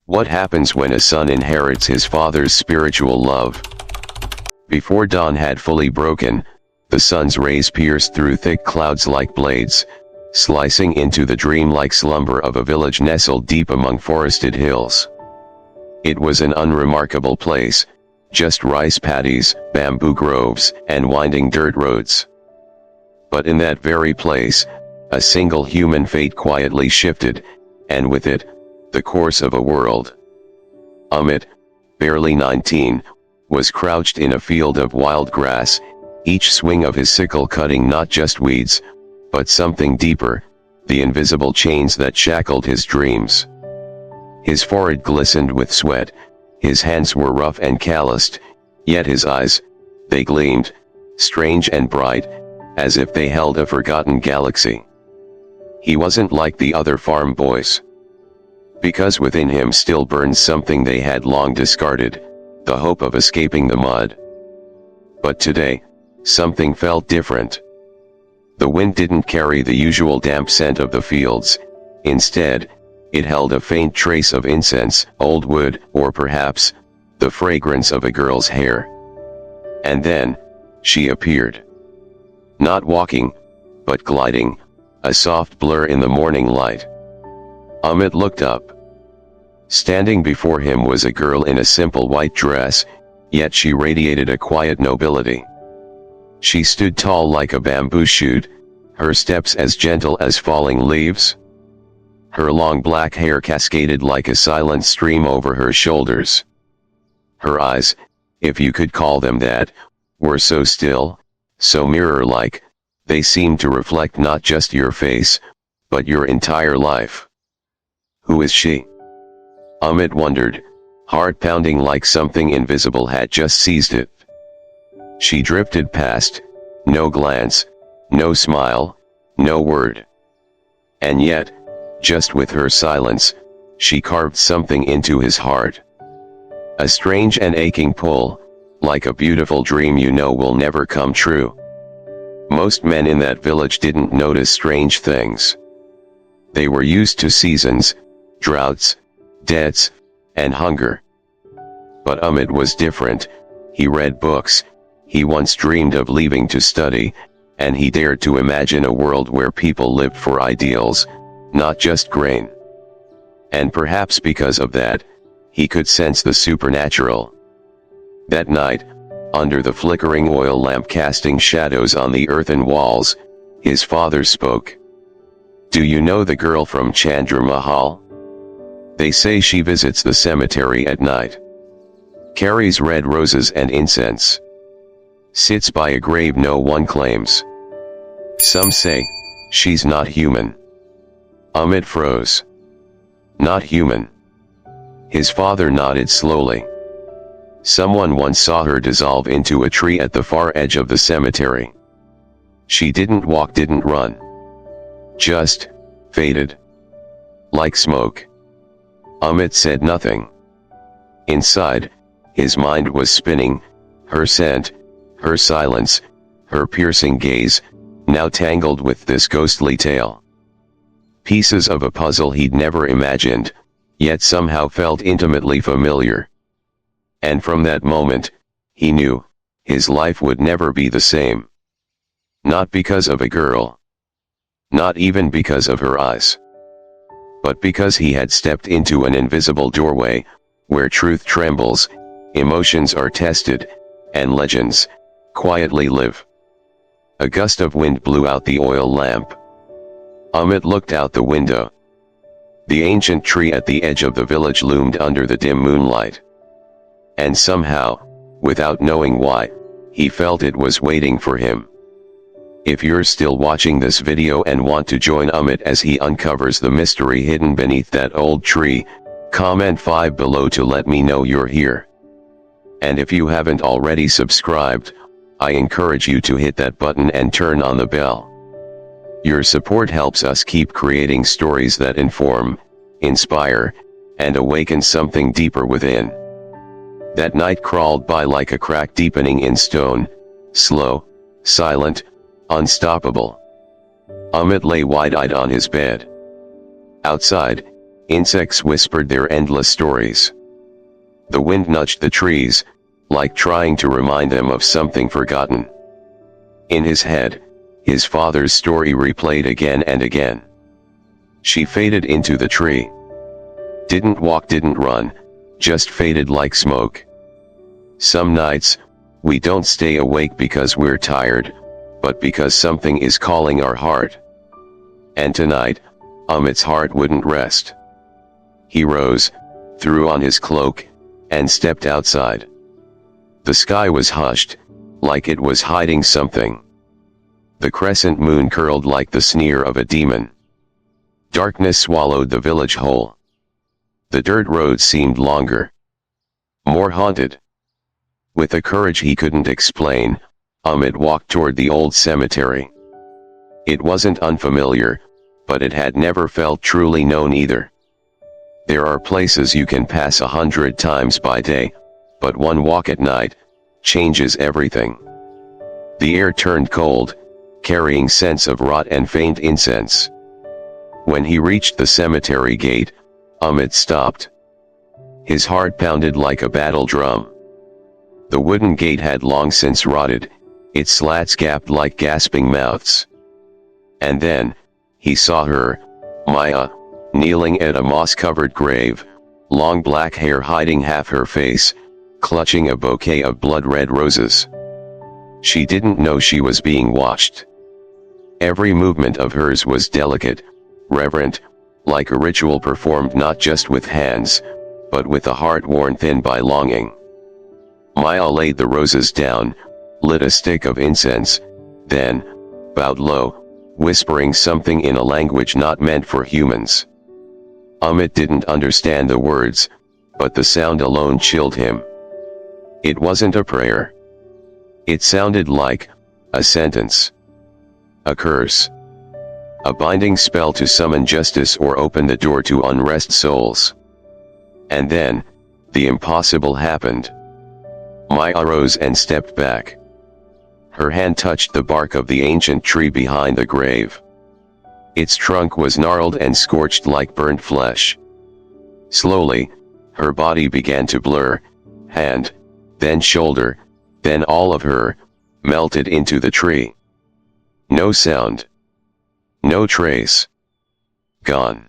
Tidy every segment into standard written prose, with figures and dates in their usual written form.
What happens when a son inherits his father's spiritual love? Before dawn had fully broken, the sun's rays pierced through thick clouds like blades, slicing into the dreamlike slumber of a village nestled deep among forested hills. It was an unremarkable place, just rice paddies, bamboo groves, and winding dirt roads. But in that very place, a single human fate quietly shifted, and with it, the course of a world. Amit, barely 19, was crouched in a field of wild grass, each swing of his sickle cutting not just weeds, but something deeper, the invisible chains that shackled his dreams. His forehead glistened with sweat, his hands were rough and calloused, yet his eyes, they gleamed, strange and bright, as if they held a forgotten galaxy. He wasn't like the other farm boys. Because within him still burned something they had long discarded, the hope of escaping the mud. But today, something felt different. The wind didn't carry the usual damp scent of the fields, instead, it held a faint trace of incense, old wood, or perhaps, the fragrance of a girl's hair. And then, she appeared. Not walking, but gliding, a soft blur in the morning light. Amit looked up. Standing before him was a girl in a simple white dress, yet she radiated a quiet nobility. She stood tall like a bamboo shoot, her steps as gentle as falling leaves. Her long black hair cascaded like a silent stream over her shoulders. Her eyes, if you could call them that, were so still, so mirror-like, they seemed to reflect not just your face, but your entire life. Who is she? Amit wondered, heart pounding like something invisible had just seized it. She drifted past, no glance, no smile, no word. And yet, just with her silence, she carved something into his heart. A strange and aching pull, like a beautiful dream you know will never come true. Most men in that village didn't notice strange things. They were used to seasons, droughts, debts, and hunger. But Amit was different. He read books, he once dreamed of leaving to study, and he dared to imagine a world where people lived for ideals, not just grain. And perhaps because of that, he could sense the supernatural. That night, under the flickering oil lamp casting shadows on the earthen walls, his father spoke. "Do you know the girl from Chandra Mahal? They say she visits the cemetery at night. Carries red roses and incense. Sits by a grave no one claims. Some say, she's not human." Amit froze. Not human. His father nodded slowly. Someone once saw her dissolve into a tree at the far edge of the cemetery. She didn't walk, didn't run. Just faded. Like smoke. Amit said nothing. Inside, his mind was spinning, her scent, her silence, her piercing gaze, now tangled with this ghostly tale. Pieces of a puzzle he'd never imagined, yet somehow felt intimately familiar. And from that moment, he knew, his life would never be the same. Not because of a girl. Not even because of her eyes. But because he had stepped into an invisible doorway, where truth trembles, emotions are tested, and legends, quietly live. A gust of wind blew out the oil lamp. Amit looked out the window. The ancient tree at the edge of the village loomed under the dim moonlight. And somehow, without knowing why, he felt it was waiting for him. If you're still watching this video and want to join Amit as he uncovers the mystery hidden beneath that old tree, comment 5 below to let me know you're here. And if you haven't already subscribed, I encourage you to hit that button and turn on the bell. Your support helps us keep creating stories that inform, inspire, and awaken something deeper within. That night crawled by like a crack deepening in stone, slow, silent, unstoppable. Amit lay wide-eyed on his bed. Outside, Insects whispered their endless stories. The wind nudged the trees, like trying to remind them of something forgotten. In his head, his father's story replayed again and again. She faded into the tree. Didn't walk, didn't run, just faded like smoke. Some nights, we don't stay awake because we're tired, but because something is calling our heart. And tonight, Amit's heart wouldn't rest. He rose, threw on his cloak, and stepped outside. The sky was hushed, like it was hiding something. The crescent moon curled like the sneer of a demon. Darkness swallowed the village whole. The dirt road seemed longer, more haunted. With a courage he couldn't explain, Amit walked toward the old cemetery. It wasn't unfamiliar, but it had never felt truly known either. There are places you can pass 100 times by day, but one walk at night changes everything. The air turned cold, carrying scents of rot and faint incense. When he reached the cemetery gate, Amit stopped. His heart pounded like a battle drum. The wooden gate had long since rotted, its slats gaped like gasping mouths. And then, he saw her, Maya, kneeling at a moss-covered grave, long black hair hiding half her face, clutching a bouquet of blood-red roses. She didn't know she was being watched. Every movement of hers was delicate, reverent, like a ritual performed not just with hands, but with a heart worn thin by longing. Maya laid the roses down, lit a stick of incense, then bowed low, whispering something in a language not meant for humans. Amit didn't understand the words, but the sound alone chilled him. It wasn't a prayer. It sounded like a sentence, a curse, a binding spell to summon justice or open the door to unrest souls. And then, the impossible happened. Maya rose and stepped back. Her hand touched the bark of the ancient tree behind the grave. Its trunk was gnarled and scorched like burnt flesh. Slowly, her body began to blur, hand, then shoulder, then all of her, melted into the tree. No sound. No trace. Gone.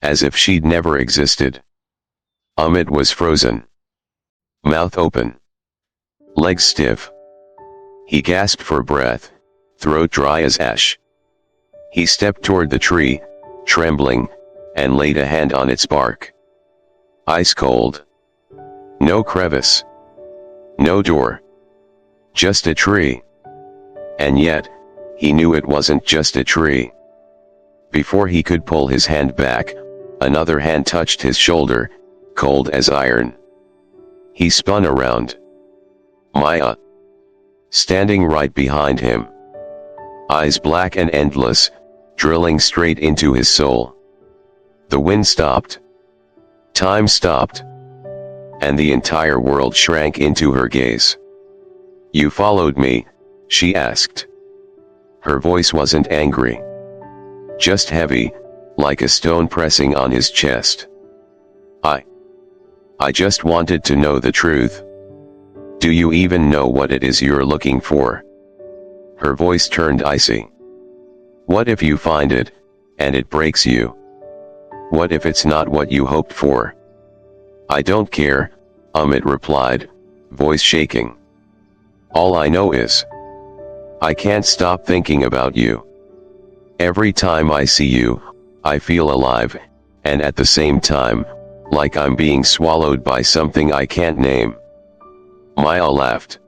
As if she'd never existed. Amit was frozen. Mouth open. Legs stiff. He gasped for breath, throat dry as ash. He stepped toward the tree, trembling, and laid a hand on its bark. Ice cold. No crevice. No door. Just a tree. And yet, he knew it wasn't just a tree. Before he could pull his hand back, another hand touched his shoulder, cold as iron. He spun around. Maya. Standing right behind him. Eyes black and endless, drilling straight into his soul. The wind stopped. Time stopped. And the entire world shrank into her gaze. "You followed me?" she asked. Her voice wasn't angry. Just heavy, like a stone pressing on his chest. I just wanted to know the truth. Do you even know what it is you're looking for?" Her voice turned icy. "What if you find it, and it breaks you? What if it's not what you hoped for?" "I don't care," Amit replied, voice shaking. "All I know is, I can't stop thinking about you. Every time I see you, I feel alive, and at the same time, like I'm being swallowed by something I can't name." Maya laughed.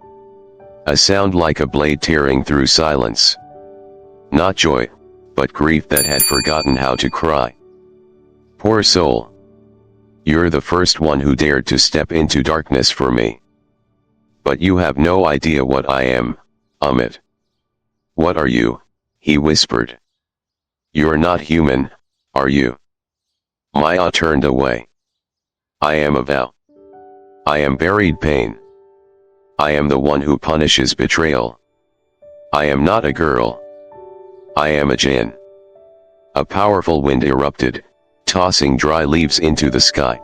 A sound like a blade tearing through silence. Not joy, but grief that had forgotten how to cry. "Poor soul. You're the first one who dared to step into darkness for me. But you have no idea what I am, Amit." "What are you?" he whispered. "You're not human, are you?" Maya turned away. "I am a vow. I am buried pain. I am the one who punishes betrayal. I am not a girl. I am a jinn." A powerful wind erupted, tossing dry leaves into the sky.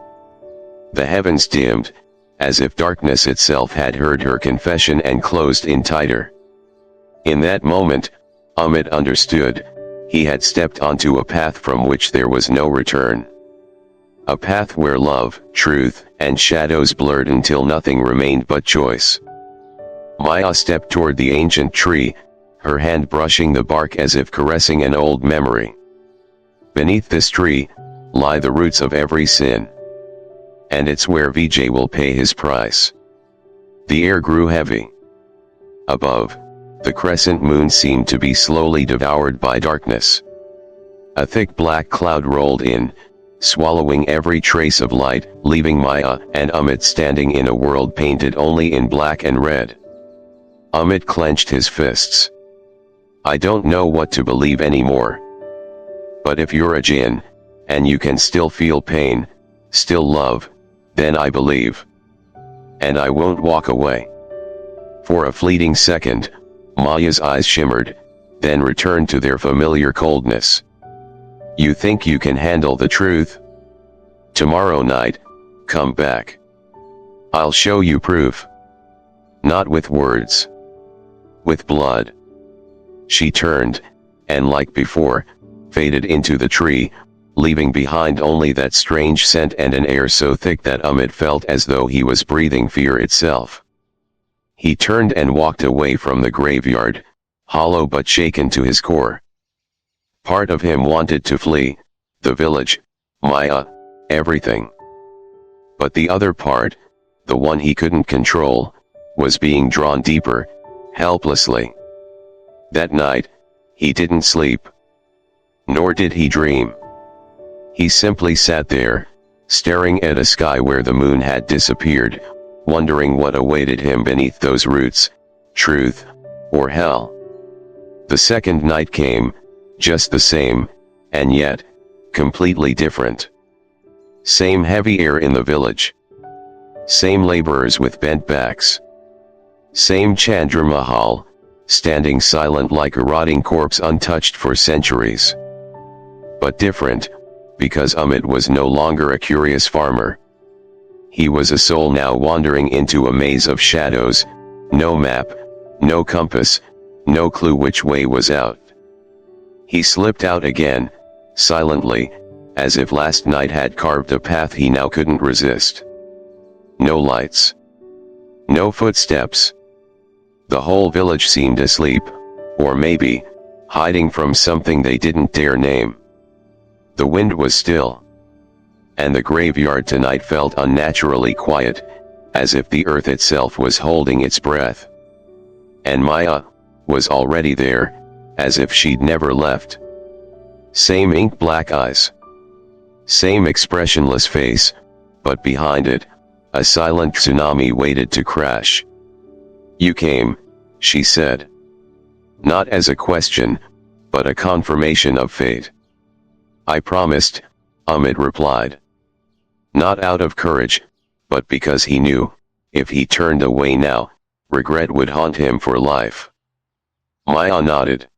The heavens dimmed, as if darkness itself had heard her confession and closed in tighter. In that moment, Amit understood, he had stepped onto a path from which there was no return. A path where love, truth, and shadows blurred until nothing remained but choice. Maya stepped toward the ancient tree, her hand brushing the bark as if caressing an old memory. Beneath this tree, lie the roots of every sin. And it's where Vijay will pay his price. The air grew heavy. Above, the crescent moon seemed to be slowly devoured by darkness. A thick black cloud rolled in, swallowing every trace of light, leaving Maya and Amit standing in a world painted only in black and red. Amit clenched his fists. I don't know what to believe anymore. But if you're a jinn, and you can still feel pain, still love, then I believe. And I won't walk away. For a fleeting second, Maya's eyes shimmered, then returned to their familiar coldness. You think you can handle the truth? Tomorrow night, come back. I'll show you proof. Not with words. With blood. She turned, and like before, faded into the tree, leaving behind only that strange scent and an air so thick that Amit felt as though he was breathing fear itself. He turned and walked away from the graveyard, hollow but shaken to his core. Part of him wanted to flee, the village, Maya, everything. But the other part, the one he couldn't control, was being drawn deeper, helplessly. That night, he didn't sleep. Nor did he dream. He simply sat there, staring at a sky where the moon had disappeared, wondering what awaited him beneath those roots, truth, or hell. The second night came, just the same, and yet, completely different. Same heavy air in the village. Same laborers with bent backs. Same Chandra Mahal, standing silent like a rotting corpse untouched for centuries. But different, because Amit was no longer a curious farmer. He was a soul now wandering into a maze of shadows, no map, no compass, no clue which way was out. He slipped out again, silently, as if last night had carved a path he now couldn't resist. No lights. No footsteps. The whole village seemed asleep, or maybe, hiding from something they didn't dare name. The wind was still. And the graveyard tonight felt unnaturally quiet, as if the earth itself was holding its breath. And Maya was already there, as if she'd never left. Same ink-black eyes. Same expressionless face, but behind it, a silent tsunami waited to crash. You came, she said. Not as a question, but a confirmation of fate. I promised, Amit replied. Not out of courage, but because he knew, if he turned away now, regret would haunt him for life. Maya nodded.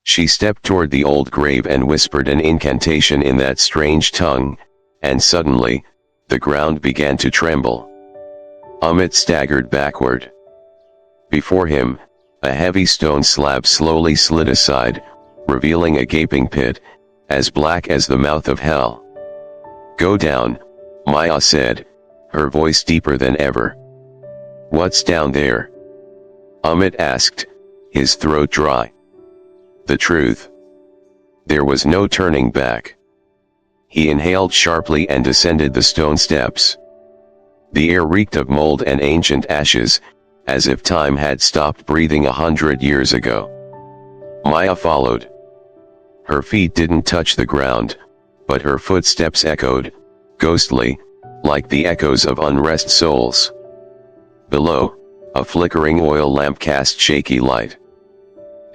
She stepped toward the old grave and whispered an incantation in that strange tongue, and suddenly, the ground began to tremble. Amit staggered backward. Before him, a heavy stone slab slowly slid aside, revealing a gaping pit, as black as the mouth of hell. Go down, Maya said, her voice deeper than ever. What's down there? Amit asked, his throat dry. The truth. There was no turning back. He inhaled sharply and descended the stone steps. The air reeked of mold and ancient ashes, as if time had stopped breathing 100 years ago. Maya followed. Her feet didn't touch the ground, but her footsteps echoed, ghostly, like the echoes of unrest souls. Below, a flickering oil lamp cast shaky light.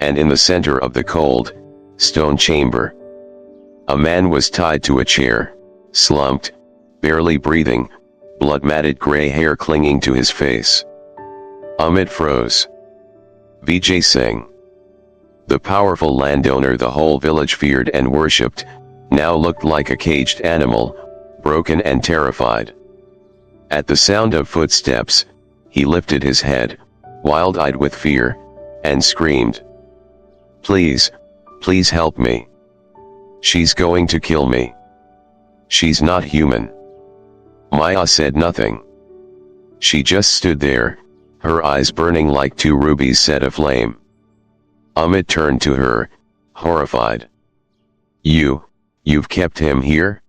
And in the center of the cold, stone chamber, a man was tied to a chair, slumped, barely breathing, blood-matted gray hair clinging to his face. Amit froze. Vijay Singh. The powerful landowner the whole village feared and worshipped, now looked like a caged animal, broken and terrified. At the sound of footsteps, he lifted his head, wild-eyed with fear, and screamed, "Please, please help me. She's going to kill me. She's not human." Maya said nothing. She just stood there, her eyes burning like two rubies set aflame. Amit turned to her, horrified. You've kept him here?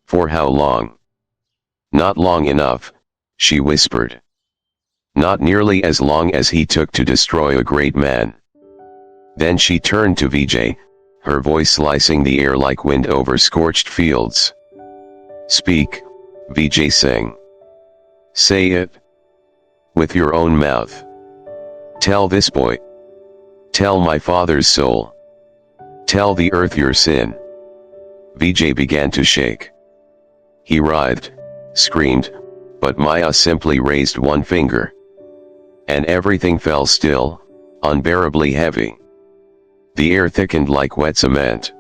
For how long?" "Not long enough," she whispered. "Not nearly as long as he took to destroy a great man." Then she turned to Vijay, her voice slicing the air like wind over scorched fields. "Speak, Vijay Singh. Say it. With your own mouth. Tell this boy. Tell my father's soul. Tell the earth your sin." Vijay began to shake. He writhed, screamed, but Maya simply raised one finger. And everything fell still, unbearably heavy. The air thickened like wet cement.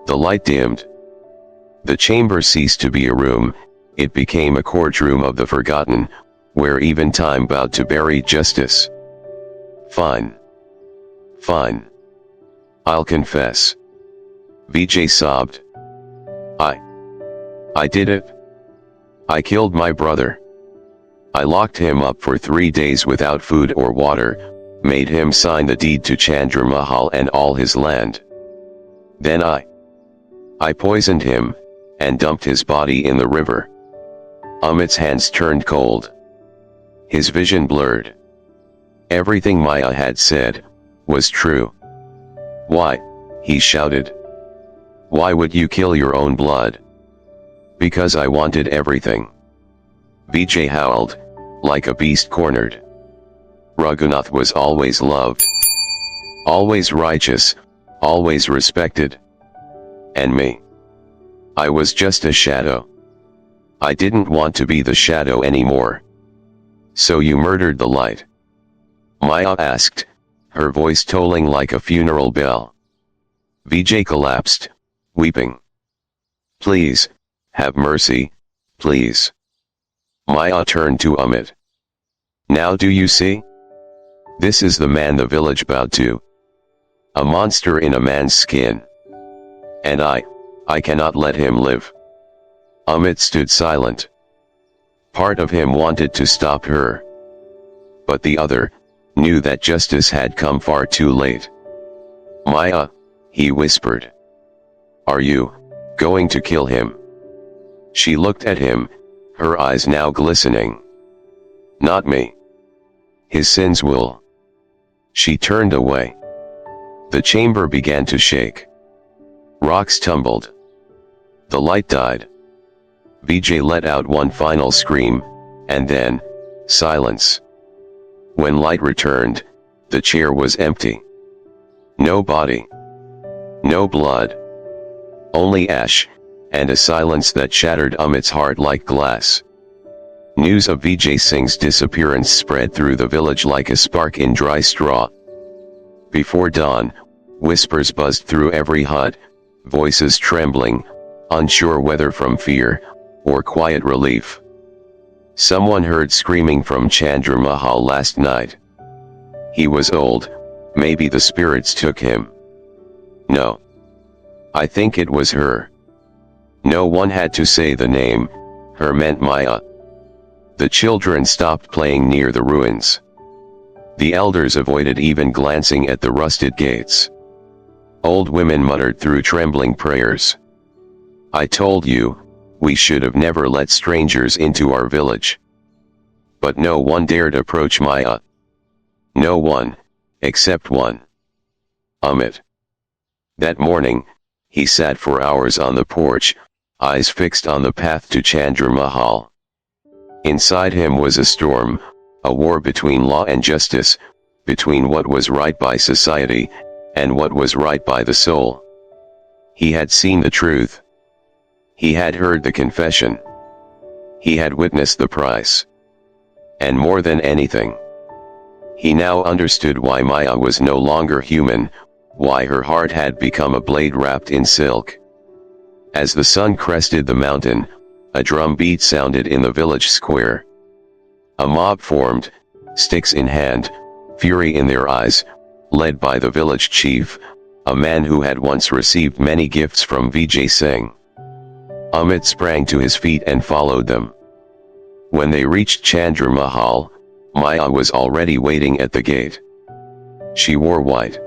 The light dimmed. The chamber ceased to be a room, it became a courtroom of the forgotten, where even time bowed to buried justice. "Fine. Fine. I'll confess." Vijay sobbed. I did it. I killed my brother. I locked him up for 3 days without food or water, made him sign the deed to Chandra Mahal and all his land. Then I poisoned him, and dumped his body in the river. Amit's hands turned cold. His vision blurred. Everything Maya had said was true. "Why?" he shouted. "Why would you kill your own blood?" "Because I wanted everything." Vijay howled, like a beast cornered. Raghunath was always loved, always righteous, always respected. And me? I was just a shadow. I didn't want to be the shadow anymore. "So you murdered the light?" Maya asked, her voice tolling like a funeral bell. Vijay collapsed, weeping. "Please, have mercy, please." Maya turned to Amit. "Now do you see? This is the man the village bowed to. A monster in a man's skin. And I cannot let him live." Amit stood silent. Part of him wanted to stop her. But the other knew that justice had come far too late. "Maya," he whispered. "Are you going to kill him?" She looked at him, her eyes now glistening. "Not me. His sins will." She turned away. The chamber began to shake. Rocks tumbled. The light died. Vijay let out one final scream, and then, silence. When light returned, the chair was empty. No body. No blood. Only ash, and a silence that shattered Amit's heart like glass. News of Vijay Singh's disappearance spread through the village like a spark in dry straw. Before dawn, whispers buzzed through every hut, voices trembling, unsure whether from fear or quiet relief. Someone heard screaming from Chandra Mahal last night. He was old, maybe the spirits took him. No. I think it was her. No one had to say the name, her meant Maya. The children stopped playing near the ruins. The elders avoided even glancing at the rusted gates. Old women muttered through trembling prayers. "I told you, we should have never let strangers into our village." But no one dared approach Maya. No one, except one. Amit. That morning, he sat for hours on the porch, eyes fixed on the path to Chandra Mahal. Inside him was a storm, a war between law and justice, between what was right by society, and what was right by the soul. He had seen the truth. He had heard the confession. He had witnessed the price. And more than anything, he now understood why Maya was no longer human, why her heart had become a blade wrapped in silk. As the sun crested the mountain, a drum beat sounded in the village square. A mob formed, sticks in hand, fury in their eyes, led by the village chief, a man who had once received many gifts from Vijay Singh. Amit sprang to his feet and followed them. When they reached Chandra Mahal, Maya was already waiting at the gate. She wore white.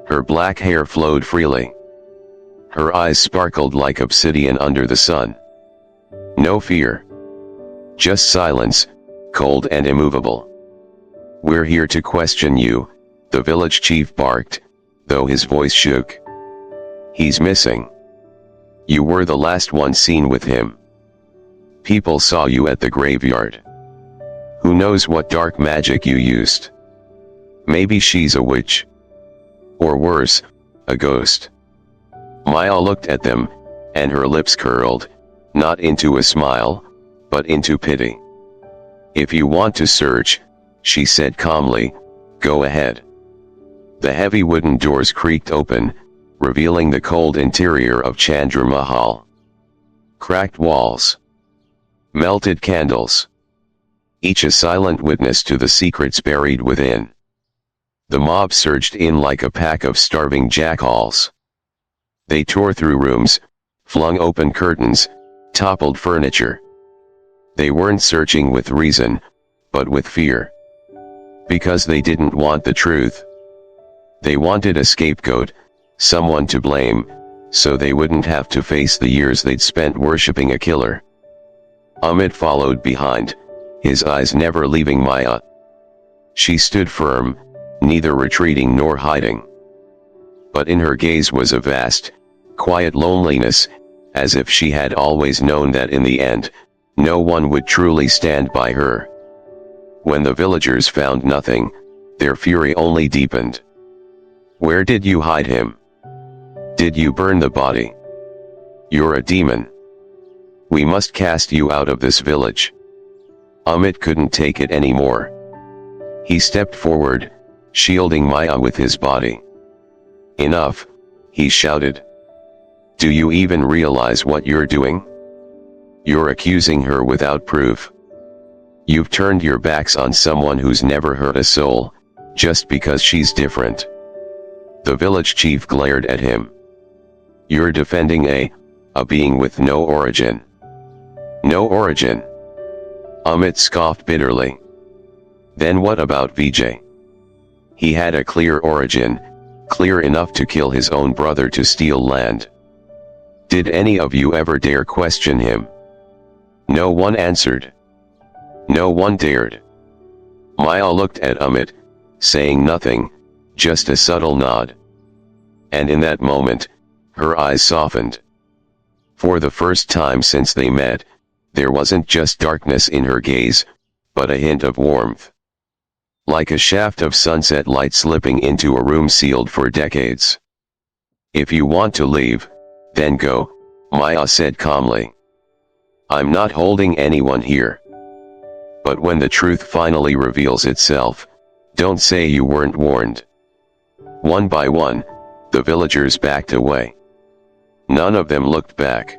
Her black hair flowed freely. Her eyes sparkled like obsidian under the sun. No fear. Just silence, cold and immovable. "We're here to question you," the village chief barked, though his voice shook. "He's missing. You were the last one seen with him. People saw you at the graveyard. Who knows what dark magic you used? Maybe she's a witch. Or worse, a ghost." Maya looked at them, and her lips curled, not into a smile, but into pity. "If you want to search," she said calmly, "go ahead." The heavy wooden doors creaked open, revealing the cold interior of Chandra Mahal. Cracked walls. Melted candles. Each a silent witness to the secrets buried within. The mob surged in like a pack of starving jackals. They tore through rooms, flung open curtains, toppled furniture. They weren't searching with reason, but with fear. Because they didn't want the truth. They wanted a scapegoat, someone to blame, so they wouldn't have to face the years they'd spent worshipping a killer. Amit followed behind, his eyes never leaving Maya. She stood firm, neither retreating nor hiding. But in her gaze was a vast, quiet loneliness, as if she had always known that in the end, no one would truly stand by her. When the villagers found nothing, their fury only deepened. "Where did you hide him? Did you burn the body? You're a demon. We must cast you out of this village." Amit couldn't take it anymore. He stepped forward, shielding Maya with his body. "Enough," he shouted. "Do you even realize what you're doing? You're accusing her without proof. You've turned your backs on someone who's never hurt a soul, just because she's different." The village chief glared at him. "You're defending a being with no origin." "No origin?" Amit scoffed bitterly. "Then what about Vijay? He had a clear origin, clear enough to kill his own brother to steal land. Did any of you ever dare question him?" No one answered. No one dared. Maya looked at Amit, saying nothing, just a subtle nod. And in that moment, her eyes softened. For the first time since they met, there wasn't just darkness in her gaze, but a hint of warmth. Like a shaft of sunset light slipping into a room sealed for decades. "If you want to leave, then go," Maya said calmly. "I'm not holding anyone here. But when the truth finally reveals itself, don't say you weren't warned." One by one, the villagers backed away. None of them looked back.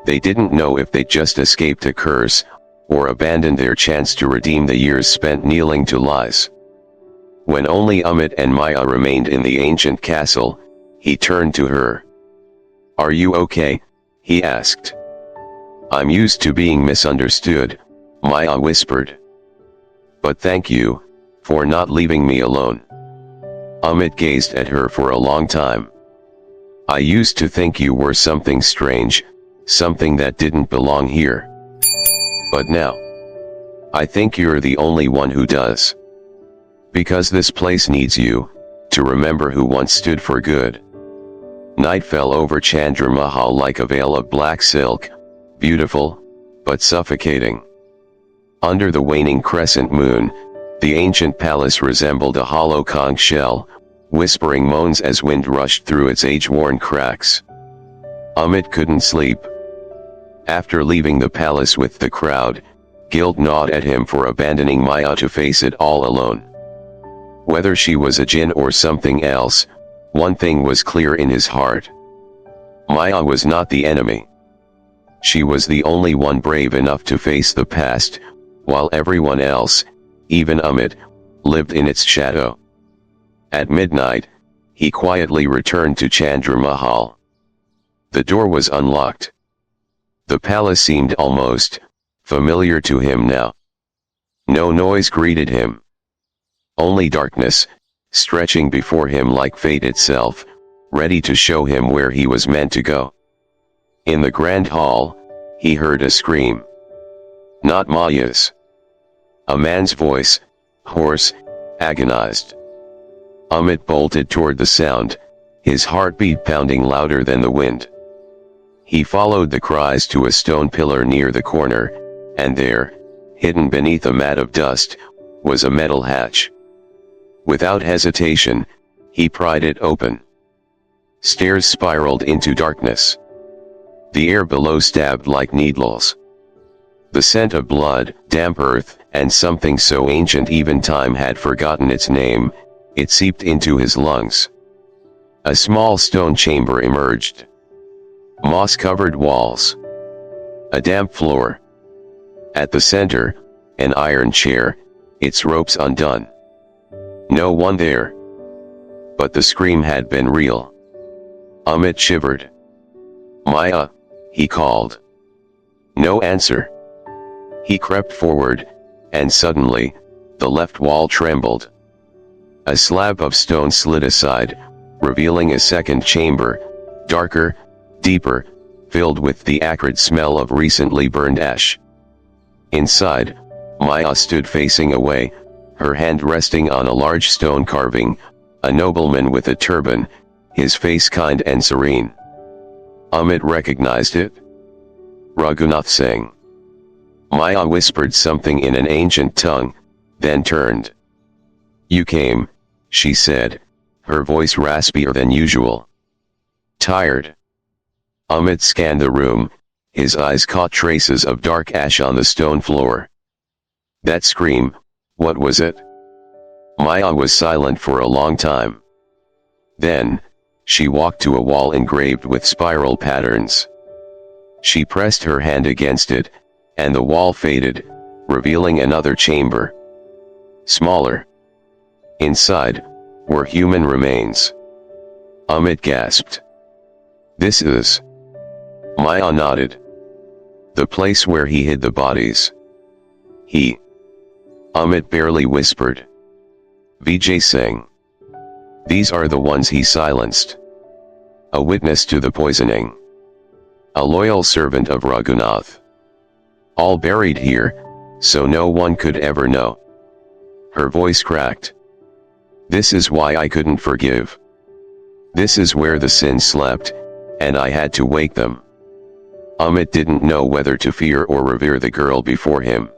They didn't know if they just escaped a curse, or abandoned their chance to redeem the years spent kneeling to lies. When only Amit and Maya remained in the ancient castle, he turned to her. "Are you okay?" he asked. "I'm used to being misunderstood," Maya whispered. "But thank you, for not leaving me alone." Amit gazed at her for a long time. "I used to think you were something strange, something that didn't belong here. But now, I think you're the only one who does. Because this place needs you, to remember who once stood for good." Night fell over Chandra Mahal like a veil of black silk, beautiful, but suffocating. Under the waning crescent moon, the ancient palace resembled a hollow conch shell, whispering moans as wind rushed through its age-worn cracks. Amit couldn't sleep. After leaving the palace with the crowd, guilt gnawed at him for abandoning Maya to face it all alone. Whether she was a jinn or something else, one thing was clear in his heart. Maya was not the enemy. She was the only one brave enough to face the past, while everyone else, even Amit, lived in its shadow. At midnight, he quietly returned to Chandra Mahal. The door was unlocked. The palace seemed almost familiar to him now. No noise greeted him. Only darkness, stretching before him like fate itself, ready to show him where he was meant to go. In the grand hall, he heard a scream. Not Maya's. A man's voice, hoarse, agonized. Amit bolted toward the sound, his heartbeat pounding louder than the wind. He followed the cries to a stone pillar near the corner, and there, hidden beneath a mat of dust, was a metal hatch. Without hesitation, he pried it open. Stairs spiraled into darkness. The air below stabbed like needles. The scent of blood, damp earth, and something so ancient even time had forgotten its name, it seeped into his lungs. A small stone chamber emerged. Moss-covered walls. A damp floor. At the center, an iron chair, its ropes undone. No one there. But the scream had been real. Amit shivered. Maya, he called. No answer. He crept forward, and suddenly, the left wall trembled. A slab of stone slid aside, revealing a second chamber, darker, deeper, filled with the acrid smell of recently burned ash. Inside, Maya stood facing away, her hand resting on a large stone carving, a nobleman with a turban, his face kind and serene. Amit recognized it. Raghunath Singh. Maya whispered something in an ancient tongue, then turned. You came, she said, her voice raspier than usual. Tired. Amit scanned the room, his eyes caught traces of dark ash on the stone floor. That scream, what was it? Maya was silent for a long time. Then, she walked to a wall engraved with spiral patterns. She pressed her hand against it, and the wall faded, revealing another chamber. Smaller. Inside, were human remains. Amit gasped. This is... Maya nodded. The place where he hid the bodies. He... Amit barely whispered. Vijay Singh. These are the ones he silenced. A witness to the poisoning. A loyal servant of Raghunath. All buried here, so no one could ever know. Her voice cracked. This is why I couldn't forgive. This is where the sin slept, and I had to wake them. Amit didn't know whether to fear or revere the girl before him.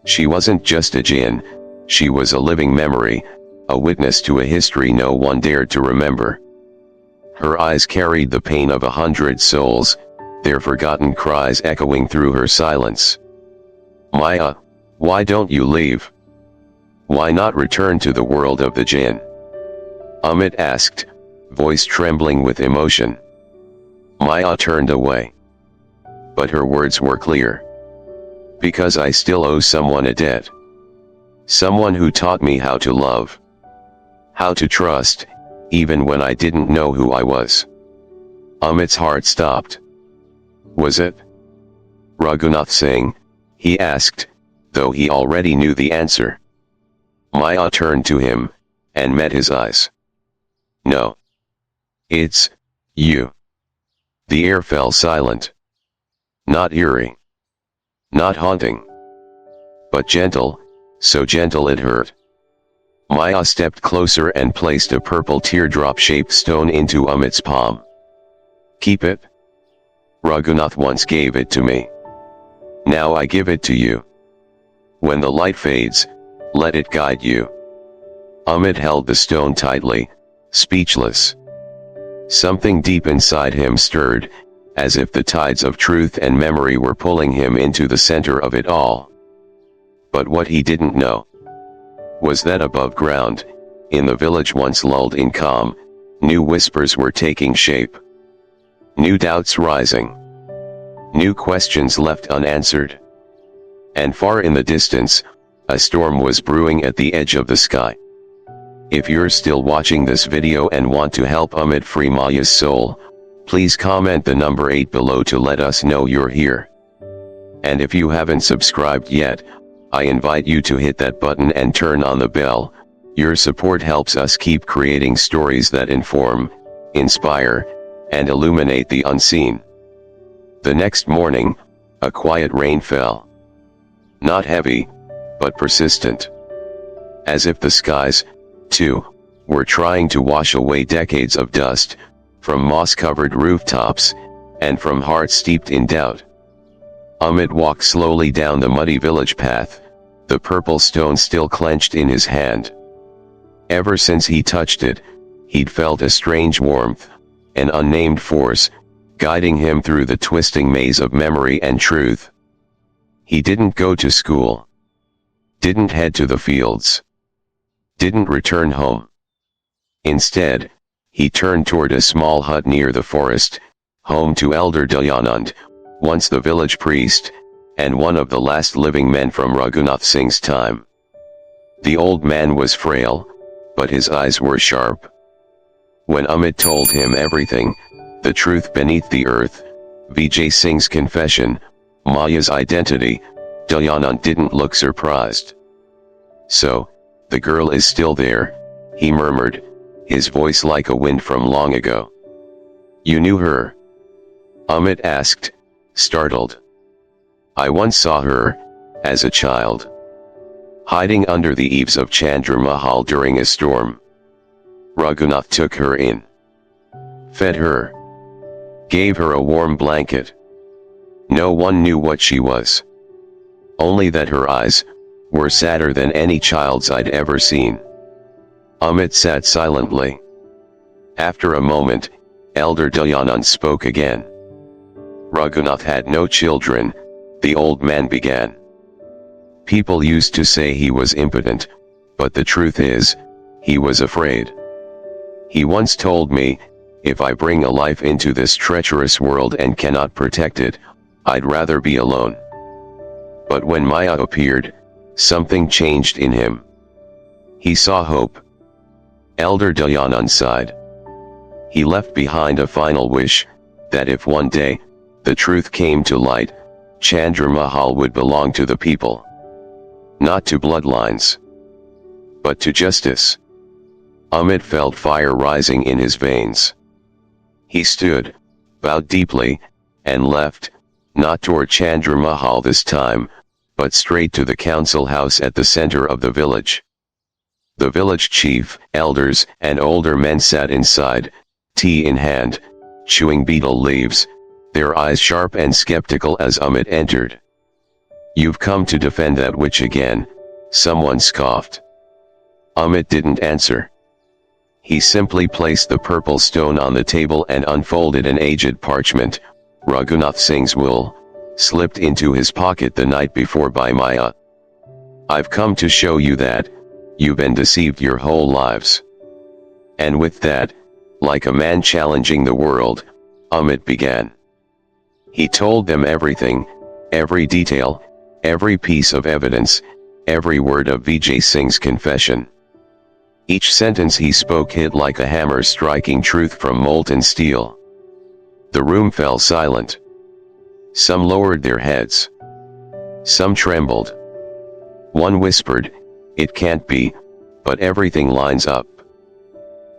She wasn't just a jinn, she was a living memory, a witness to a history no one dared to remember. Her eyes carried the pain of 100 souls, their forgotten cries echoing through her silence. Maya, why don't you leave? Why not return to the world of the jinn? Amit asked, voice trembling with emotion. Maya turned away. But her words were clear. Because I still owe someone a debt. Someone who taught me how to love. How to trust, even when I didn't know who I was. Amit's heart stopped. Was it Raghunath Singh? He asked, though he already knew the answer. Maya turned to him, and met his eyes. No. It's you. The air fell silent. Not eerie. Not haunting. But gentle, so gentle it hurt. Maya stepped closer and placed a purple teardrop-shaped stone into Amit's palm. Keep it. Raghunath once gave it to me. Now I give it to you. When the light fades, let it guide you. Amit held the stone tightly, speechless. Something deep inside him stirred, as if the tides of truth and memory were pulling him into the center of it all. But what he didn't know was that above ground, in the village once lulled in calm, new whispers were taking shape. New doubts rising. New questions left unanswered. And far in the distance, a storm was brewing at the edge of the sky. If you're still watching this video and want to help Amit free Maya's soul, please comment the number 8 below to let us know you're here. And if you haven't subscribed yet, I invite you to hit that button and turn on the bell. Your support helps us keep creating stories that inform, inspire, and illuminate the unseen. The next morning, a quiet rain fell. Not heavy, but persistent. As if the skies, too, were trying to wash away decades of dust, from moss-covered rooftops, and from hearts steeped in doubt. Amit walked slowly down the muddy village path, the purple stone still clenched in his hand. Ever since he touched it, he'd felt a strange warmth, an unnamed force, guiding him through the twisting maze of memory and truth. He didn't go to school. Didn't head to the fields. Didn't return home. Instead, he turned toward a small hut near the forest, home to Elder Dayanand, once the village priest, and one of the last living men from Raghunath Singh's time. The old man was frail, but his eyes were sharp. When Amit told him everything, the truth beneath the earth, Vijay Singh's confession, Maya's identity, Dayanand didn't look surprised. "So, the girl is still there," he murmured, his voice like a wind from long ago. "You knew her?" Amit asked, startled. "I once saw her, as a child. Hiding under the eaves of Chandra Mahal during a storm. Raghunath took her in. Fed her. Gave her a warm blanket. No one knew what she was. Only that her eyes were sadder than any child's I'd ever seen." Amit sat silently. After a moment, Elder Dayanand spoke again. "Raghunath had no children," the old man began. "People used to say he was impotent, but the truth is, he was afraid. He once told me, if I bring a life into this treacherous world and cannot protect it, I'd rather be alone. But when Maya appeared, something changed in him. He saw hope." Elder Dayanand sighed. He left behind a final wish, that if one day, the truth came to light, Chandra Mahal would belong to the people. Not to bloodlines, but to justice. Amit felt fire rising in his veins. He stood, bowed deeply, and left, not toward Chandra Mahal this time, but straight to the council house at the center of the village. The village chief, elders, and older men sat inside, tea in hand, chewing betel leaves, their eyes sharp and skeptical as Amit entered. "You've come to defend that witch again," someone scoffed. Amit didn't answer. He simply placed the purple stone on the table and unfolded an aged parchment, Raghunath Singh's will, slipped into his pocket the night before by Maya. "I've come to show you that you've been deceived your whole lives." And with that, like a man challenging the world, Amit began. He told them everything, every detail, every piece of evidence, every word of Vijay Singh's confession. Each sentence he spoke hit like a hammer striking truth from molten steel. The room fell silent. Some lowered their heads. Some trembled. One whispered, "It can't be," but everything lines up.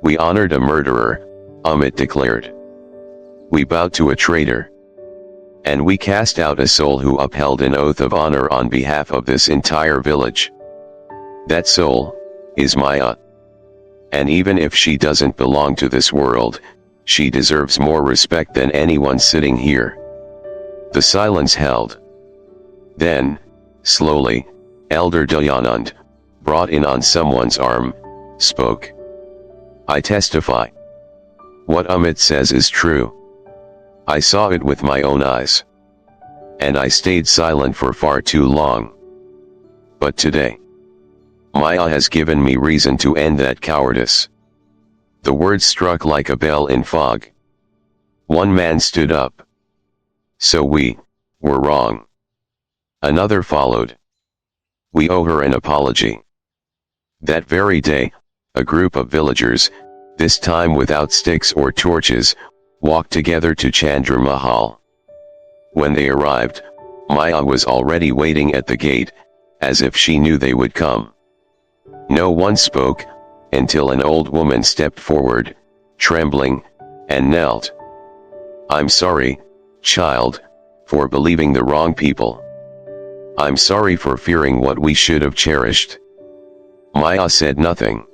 "We honored a murderer," Amit declared. "We bowed to a traitor. And we cast out a soul who upheld an oath of honor on behalf of this entire village. That soul is Maya. And even if she doesn't belong to this world, she deserves more respect than anyone sitting here." The silence held. Then, slowly, Elder Dayanand, brought in on someone's arm, spoke. "I testify. What Amit says is true. I saw it with my own eyes. And I stayed silent for far too long. But today, Maya has given me reason to end that cowardice." The words struck like a bell in fog. One man stood up. So we were wrong. Another followed. We owe her an apology. That very day, a group of villagers, this time without sticks or torches, walked together to Chandra Mahal. When they arrived, Maya was already waiting at the gate, as if she knew they would come. No one spoke, until an old woman stepped forward, trembling, and knelt. "I'm sorry, child, for believing the wrong people. I'm sorry for fearing what we should have cherished." Maya said nothing.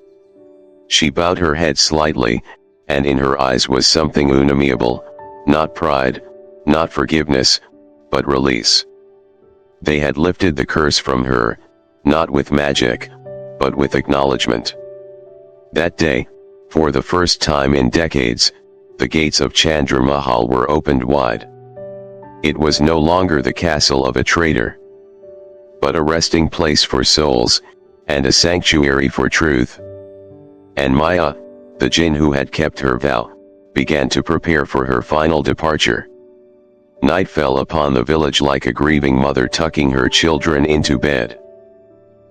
She bowed her head slightly, and in her eyes was something unamiable, not pride, not forgiveness, but release. They had lifted the curse from her, not with magic, but with acknowledgement. That day, for the first time in decades, the gates of Chandra Mahal were opened wide. It was no longer the castle of a traitor, but a resting place for souls, and a sanctuary for truth. And Maya, the jinn who had kept her vow, began to prepare for her final departure. Night fell upon the village like a grieving mother tucking her children into bed.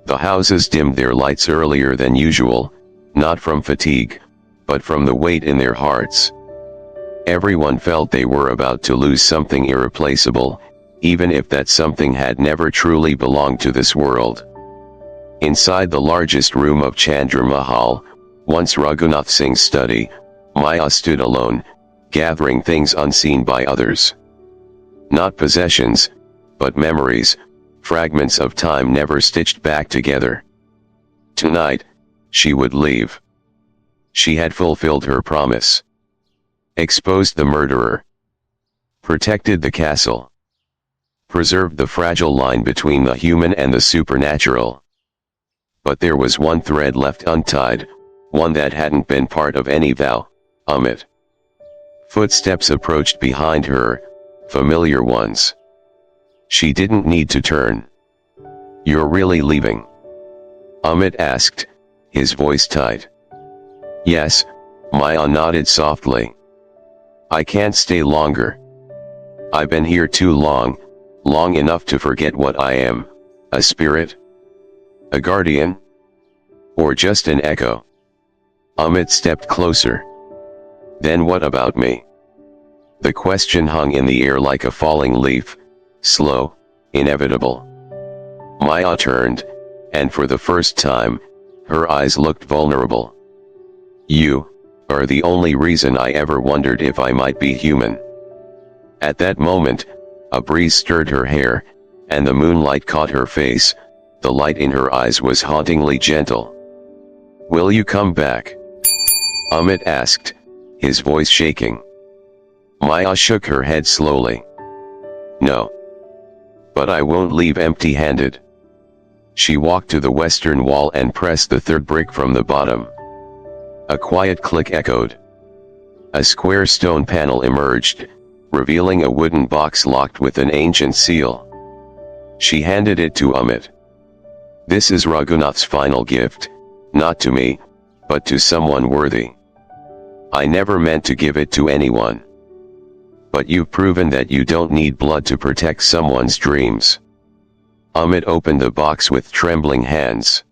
The houses dimmed their lights earlier than usual, not from fatigue, but from the weight in their hearts. Everyone felt they were about to lose something irreplaceable, even if that something had never truly belonged to this world. Inside the largest room of Chandra Mahal, once Raghunath Singh's study, Maya stood alone, gathering things unseen by others. Not possessions, but memories, fragments of time never stitched back together. Tonight, she would leave. She had fulfilled her promise. Exposed the murderer. Protected the castle. Preserved the fragile line between the human and the supernatural. But there was one thread left untied, one that hadn't been part of any vow, Amit. Footsteps approached behind her, familiar ones. She didn't need to turn. "You're really leaving?" Amit asked, his voice tight. "Yes," Maya nodded softly. "I can't stay longer. I've been here too long, long enough to forget what I am, a spirit? A guardian? Or just an echo?" Amit stepped closer. "Then what about me?" The question hung in the air like a falling leaf, slow, inevitable. Maya turned, and for the first time, her eyes looked vulnerable. "You are the only reason I ever wondered if I might be human." At that moment, a breeze stirred her hair, and the moonlight caught her face. The light in her eyes was hauntingly gentle. "Will you come back?" Amit asked, his voice shaking. Maya shook her head slowly. "No. But I won't leave empty-handed." She walked to the western wall and pressed the third brick from the bottom. A quiet click echoed. A square stone panel emerged, revealing a wooden box locked with an ancient seal. She handed it to Amit. "This is Raghunath's final gift, not to me, but to someone worthy. I never meant to give it to anyone. But you've proven that you don't need blood to protect someone's dreams." Amit opened the box with trembling hands.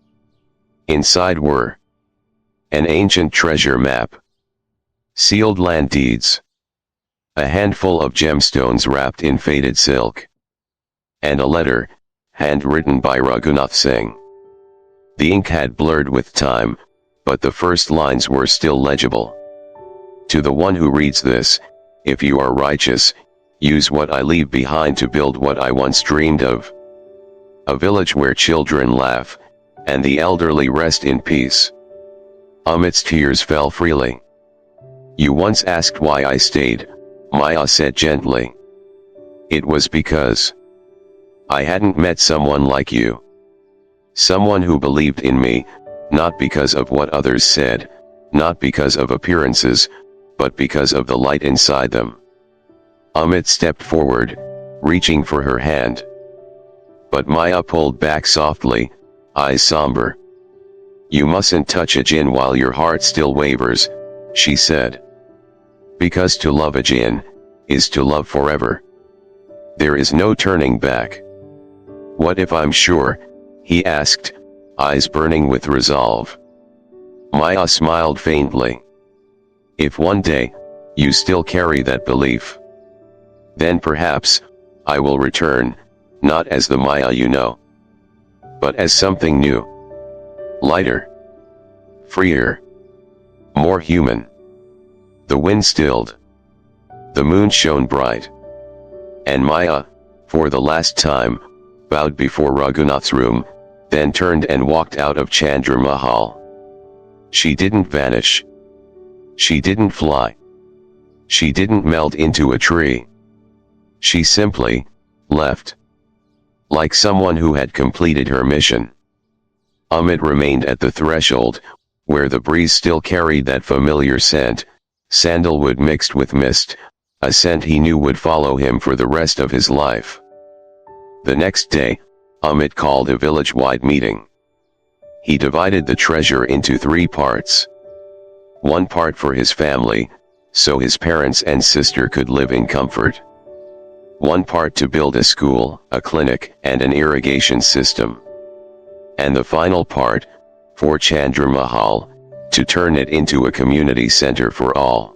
Inside were an ancient treasure map, sealed land deeds, a handful of gemstones wrapped in faded silk, and a letter, handwritten by Raghunath Singh. The ink had blurred with time, but the first lines were still legible. "To the one who reads this, if you are righteous, use what I leave behind to build what I once dreamed of. A village where children laugh, and the elderly rest in peace." Amit's tears fell freely. "You once asked why I stayed," Maya said gently. "It was because I hadn't met someone like you. Someone who believed in me, not because of what others said, not because of appearances, but because of the light inside them." Amit stepped forward, reaching for her hand. But Maya pulled back softly, eyes somber. "You mustn't touch a jinn while your heart still wavers," she said. Because to love a jinn is to love forever. There is no turning back. What if I'm sure? He asked, eyes burning with resolve. Maya smiled faintly. If one day, you still carry that belief, then perhaps, I will return, not as the Maya you know, but as something new. Lighter. Freer. More human. The wind stilled. The moon shone bright. And Maya, for the last time, bowed before Raghunath's room, then turned and walked out of Chandra Mahal. She didn't vanish. She didn't fly. She didn't melt into a tree. She simply left. Like someone who had completed her mission. Amit remained at the threshold, where the breeze still carried that familiar scent, sandalwood mixed with mist, a scent he knew would follow him for the rest of his life. The next day, Amit called a village-wide meeting. He divided the treasure into 3 parts. 1 part for his family, so his parents and sister could live in comfort. 1 part to build a school, a clinic, and an irrigation system. And the final part, for Chandra Mahal, to turn it into a community center for all.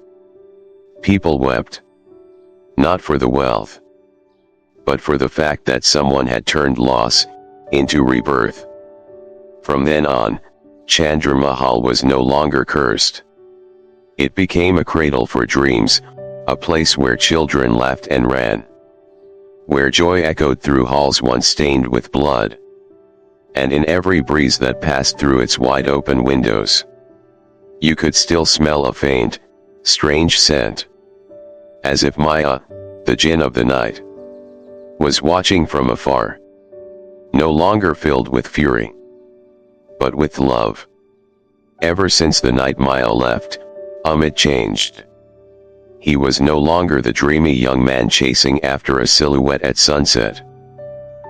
People wept. Not for the wealth, but for the fact that someone had turned loss into rebirth. From then on, Chandra Mahal was no longer cursed. It became a cradle for dreams, a place where children laughed and ran. Where joy echoed through halls once stained with blood. And in every breeze that passed through its wide open windows, you could still smell a faint, strange scent. As if Maya, the jinn of the night, was watching from afar. No longer filled with fury, but with love. Ever since the night Maya left, Amit changed. He was no longer the dreamy young man chasing after a silhouette at sunset.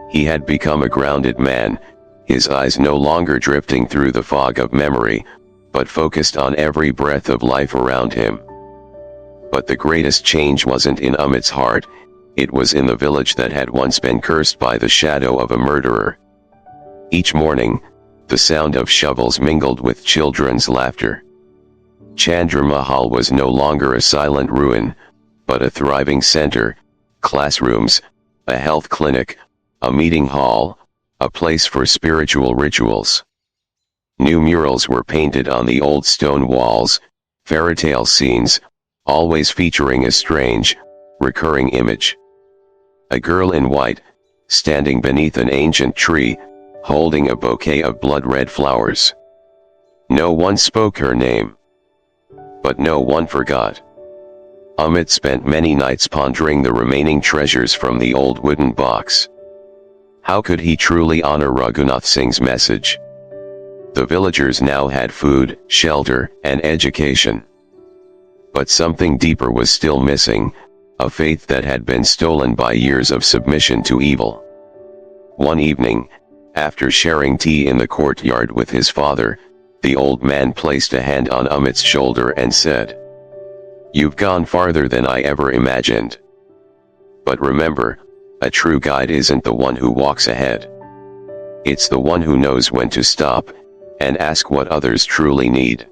He had become a grounded man, his eyes no longer drifting through the fog of memory, but focused on every breath of life around him. But the greatest change wasn't in Amit's heart, it was in the village that had once been cursed by the shadow of a murderer. Each morning, the sound of shovels mingled with children's laughter. Chandra Mahal was no longer a silent ruin, but a thriving center, classrooms, a health clinic, a meeting hall, a place for spiritual rituals. New murals were painted on the old stone walls, fairy tale scenes, always featuring a strange, recurring image. A girl in white, standing beneath an ancient tree, holding a bouquet of blood-red flowers. No one spoke her name. But no one forgot. Amit spent many nights pondering the remaining treasures from the old wooden box. How could he truly honor Raghunath Singh's message? The villagers now had food, shelter, and education. But something deeper was still missing, a faith that had been stolen by years of submission to evil. One evening, after sharing tea in the courtyard with his father, the old man placed a hand on Amit's shoulder and said, "You've gone farther than I ever imagined. But remember, a true guide isn't the one who walks ahead. It's the one who knows when to stop, and ask what others truly need."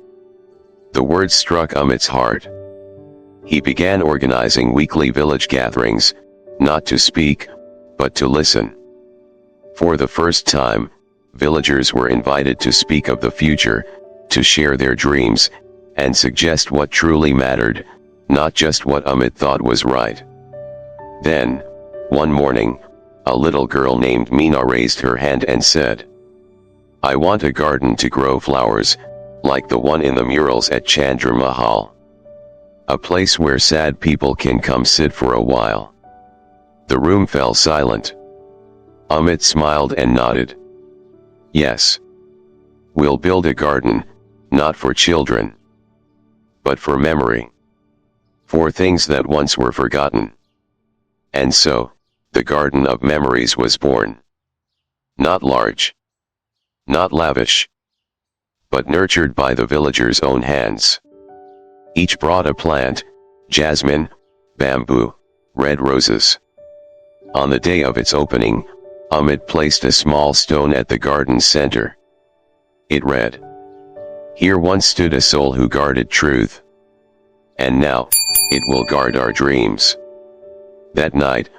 The words struck Amit's heart. He began organizing weekly village gatherings, not to speak, but to listen. For the first time, villagers were invited to speak of the future, to share their dreams, and suggest what truly mattered, not just what Amit thought was right. Then, one morning, a little girl named Meena raised her hand and said, "I want a garden to grow flowers, like the one in the murals at Chandra Mahal. A place where sad people can come sit for a while." The room fell silent. Amit smiled and nodded. "Yes. We'll build a garden, not for children, but for memory. For things that once were forgotten." And so, the Garden of Memories was born. Not large. Not lavish. But nurtured by the villagers' own hands. Each brought a plant, jasmine, bamboo, red roses. On the day of its opening, Amit placed a small stone at the garden's center. It read, "Here once stood a soul who guarded truth. And now, it will guard our dreams." That night,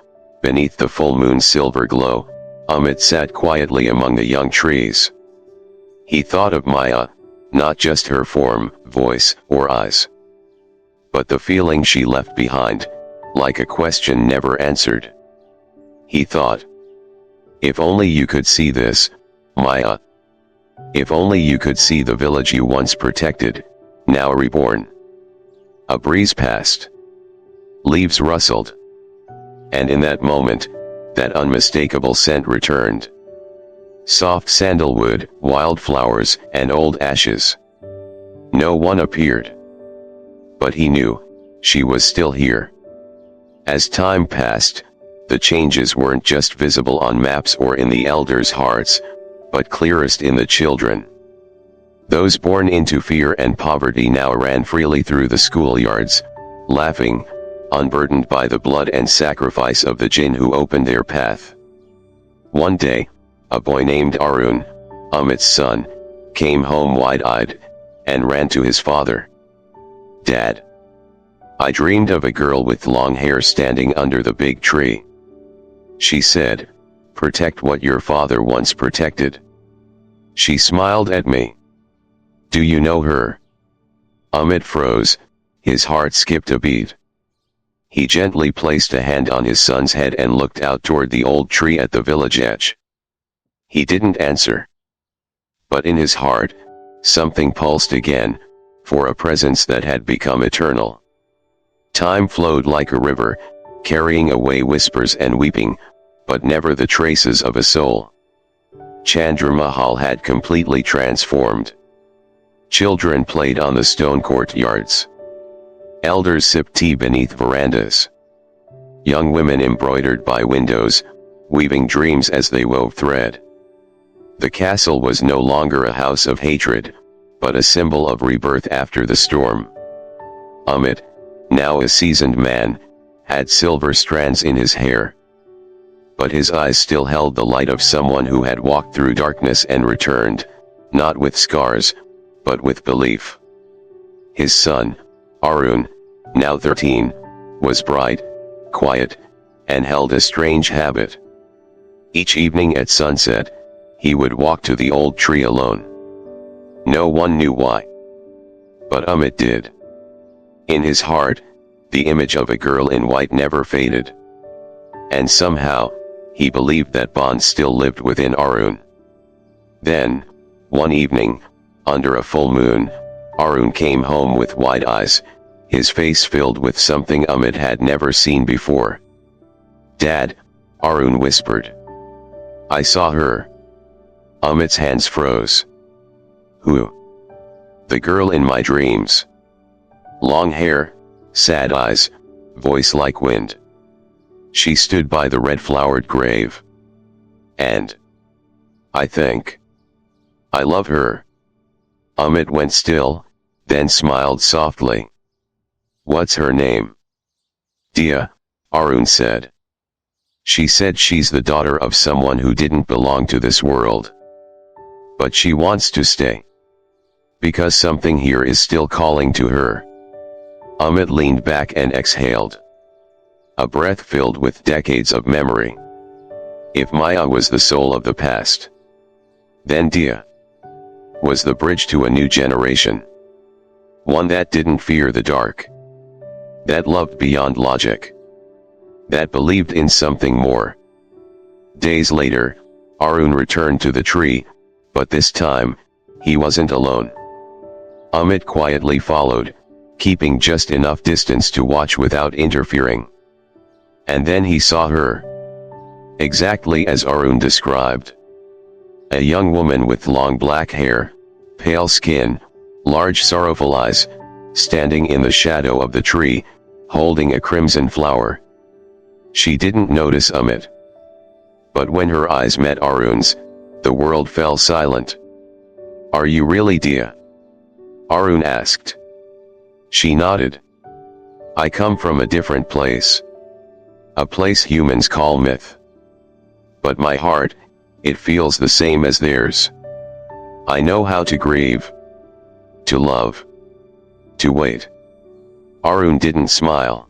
beneath the full moon's silver glow, Amit sat quietly among the young trees. He thought of Maya, not just her form, voice, or eyes, but the feeling she left behind, like a question never answered. He thought, if only you could see this, Maya. If only you could see the village you once protected, now reborn. A breeze passed. Leaves rustled. And in that moment, that unmistakable scent returned. Soft sandalwood, wildflowers, and old ashes. No one appeared. But he knew, she was still here. As time passed, the changes weren't just visible on maps or in the elders' hearts, but clearest in the children. Those born into fear and poverty now ran freely through the schoolyards, laughing, unburdened by the blood and sacrifice of the jinn who opened their path. One day, a boy named Arun, Amit's son, came home wide-eyed, and ran to his father. "Dad, I dreamed of a girl with long hair standing under the big tree. She said, 'Protect what your father once protected.' She smiled at me. Do you know her?" Amit froze, his heart skipped a beat. He gently placed a hand on his son's head and looked out toward the old tree at the village edge. He didn't answer. But in his heart, something pulsed again, for a presence that had become eternal. Time flowed like a river, carrying away whispers and weeping, but never the traces of a soul. Chandra Mahal had completely transformed. Children played on the stone courtyards. Elders sipped tea beneath verandas. Young women embroidered by windows, weaving dreams as they wove thread. The castle was no longer a house of hatred, but a symbol of rebirth after the storm. Amit, now a seasoned man, had silver strands in his hair. But his eyes still held the light of someone who had walked through darkness and returned, not with scars, but with belief. His son, Arun, now 13, was bright, quiet, and held a strange habit. Each evening at sunset, he would walk to the old tree alone. No one knew why. But Amit did. In his heart, the image of a girl in white never faded. And somehow, he believed that bond still lived within Arun. Then, one evening, under a full moon, Arun came home with wide eyes, his face filled with something Amit had never seen before. "Dad," Arun whispered. "I saw her." Amit's hands froze. "Who?" "The girl in my dreams. Long hair, sad eyes, voice like wind. She stood by the red-flowered grave. And I think I love her." Amit went still, then smiled softly. "What's her name?" "Diya," Arun said. "She said she's the daughter of someone who didn't belong to this world. But she wants to stay. Because something here is still calling to her." Amit leaned back and exhaled. A breath filled with decades of memory. If Maya was the soul of the past, then Diya was the bridge to a new generation. One that didn't fear the dark. That loved beyond logic. That believed in something more. Days later, Arun returned to the tree, but this time, he wasn't alone. Amit quietly followed, keeping just enough distance to watch without interfering. And then he saw her. Exactly as Arun described. A young woman with long black hair, pale skin, large sorrowful eyes, standing in the shadow of the tree, holding a crimson flower. She didn't notice Amit. But when her eyes met Arun's, the world fell silent. "Are you really Diya?" Arun asked. She nodded. I come from a different place. A place humans call myth. But my heart, it feels the same as theirs. I know how to grieve. To love. To wait. Arun didn't smile.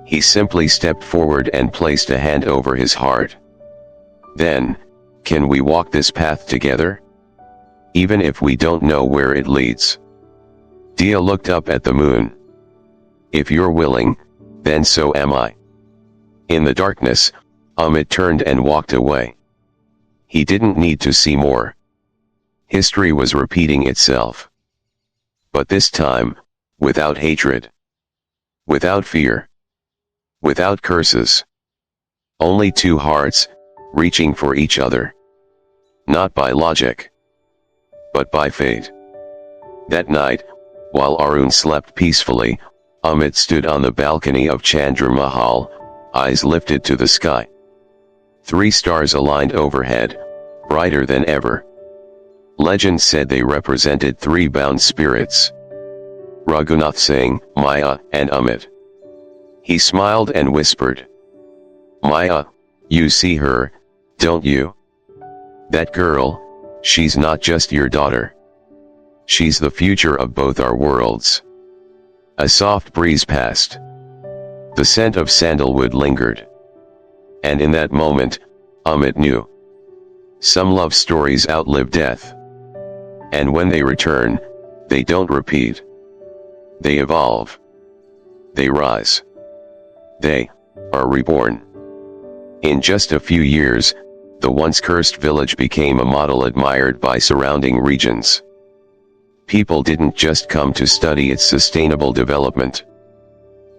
He simply stepped forward and placed a hand over his heart. Then, can we walk this path together? Even if we don't know where it leads. Diya looked up at the moon. If you're willing, then so am I. In the darkness, Amit turned and walked away. He didn't need to see more. History was repeating itself. But this time, without hatred. Without fear. Without curses. Only two hearts, reaching for each other. Not by logic. But by fate. That night, while Arun slept peacefully, Amit stood on the balcony of Chandra Mahal, eyes lifted to the sky. 3 stars aligned overhead, brighter than ever. Legend said they represented 3 bound spirits. Raghunath Singh, Maya, and Amit. He smiled and whispered. Maya, you see her, don't you? That girl, she's not just your daughter. She's the future of both our worlds. A soft breeze passed. The scent of sandalwood lingered. And in that moment, Amit knew. Some love stories outlive death. And when they return, they don't repeat. They evolve. They rise. They are reborn. In just a few years, the once cursed village became a model admired by surrounding regions. People didn't just come to study its sustainable development.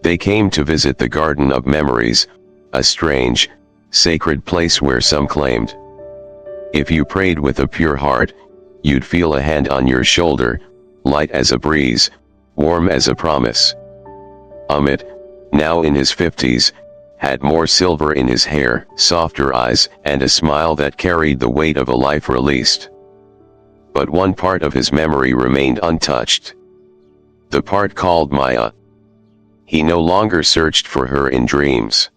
They came to visit the Garden of Memories, a strange, sacred place where some claimed. If you prayed with a pure heart, you'd feel a hand on your shoulder, light as a breeze, warm as a promise. Amit, now in his 50s, had more silver in his hair, softer eyes, and a smile that carried the weight of a life released. But one part of his memory remained untouched. The part called Maya. He no longer searched for her in dreams.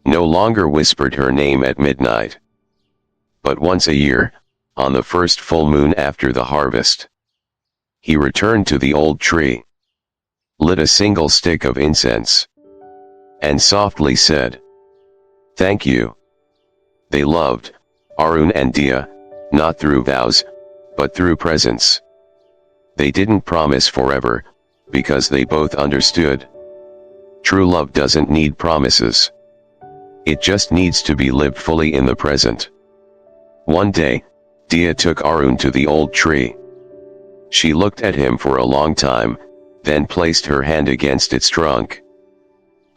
No longer whispered her name at midnight. But once a year, on the first full moon after the harvest, he returned to the old tree, lit a single stick of incense, and softly said, "Thank you." They loved, Arun and Diya, not through vows, but through presence. They didn't promise forever, because they both understood. True love doesn't need promises. It just needs to be lived fully in the present. One day, Diya took Arun to the old tree. She looked at him for a long time, then placed her hand against its trunk.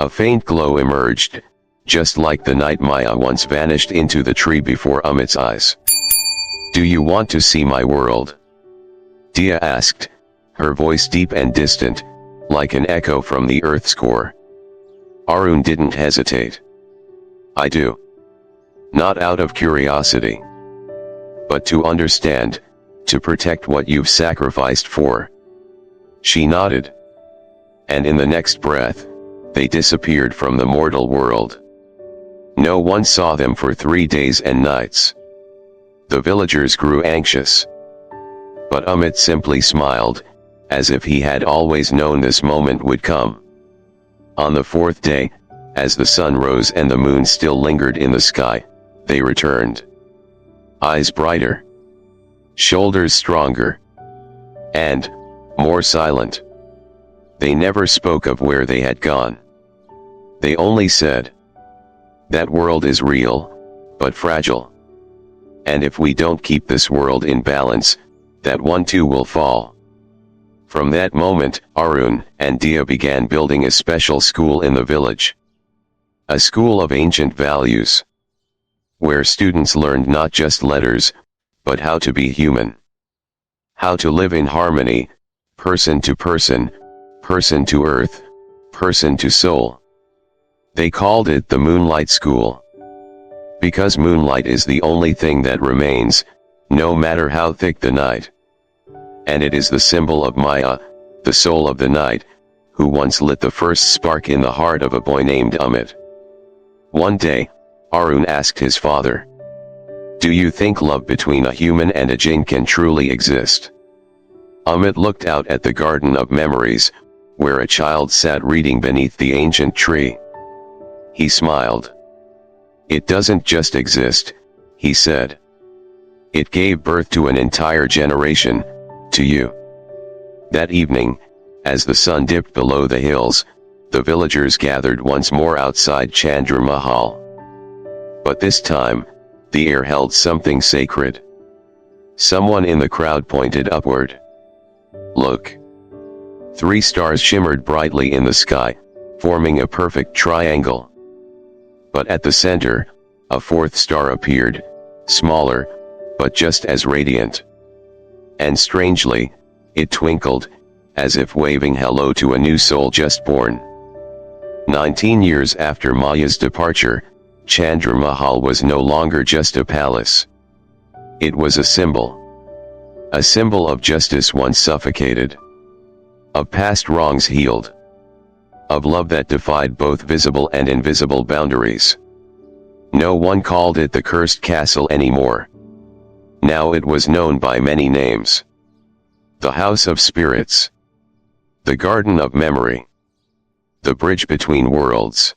A faint glow emerged, just like the night Maya once vanished into the tree before Amit's eyes. "Do you want to see my world?" Diya asked, her voice deep and distant, like an echo from the earth's core. Arun didn't hesitate. "I do. Not out of curiosity. But to understand, to protect what you've sacrificed for." She nodded. And in the next breath, they disappeared from the mortal world. No one saw them for 3 days and nights. The villagers grew anxious. But Amit simply smiled, as if he had always known this moment would come. On the 4th day, as the sun rose and the moon still lingered in the sky, they returned. Eyes brighter. Shoulders stronger. And more silent. They never spoke of where they had gone. They only said, "That world is real, but fragile. And if we don't keep this world in balance, that one too will fall." From that moment, Arun and Diya began building a special school in the village. A school of ancient values. Where students learned not just letters, but how to be human. How to live in harmony, person to person, person to earth, person to soul. They called it the Moonlight School. Because moonlight is the only thing that remains, no matter how thick the night. And it is the symbol of Maya, the soul of the night, who once lit the first spark in the heart of a boy named Amit. One day, Arun asked his father, "Do you think love between a human and a jinn can truly exist?" Amit looked out at the garden of memories, where a child sat reading beneath the ancient tree. He smiled. "It doesn't just exist," he said. "It gave birth to an entire generation, to you." That evening, as the sun dipped below the hills, the villagers gathered once more outside Chandra Mahal. But this time, the air held something sacred. Someone in the crowd pointed upward. "Look." 3 stars shimmered brightly in the sky, forming a perfect triangle. But at the center, a 4th star appeared, smaller, but just as radiant. And strangely, it twinkled, as if waving hello to a new soul just born. 19 years after Maya's departure, Chandra Mahal was no longer just a palace. It was a symbol. A symbol of justice once suffocated. Of past wrongs healed. Of love that defied both visible and invisible boundaries. No one called it the cursed castle anymore. Now it was known by many names. The House of Spirits. The Garden of Memory. The Bridge Between Worlds.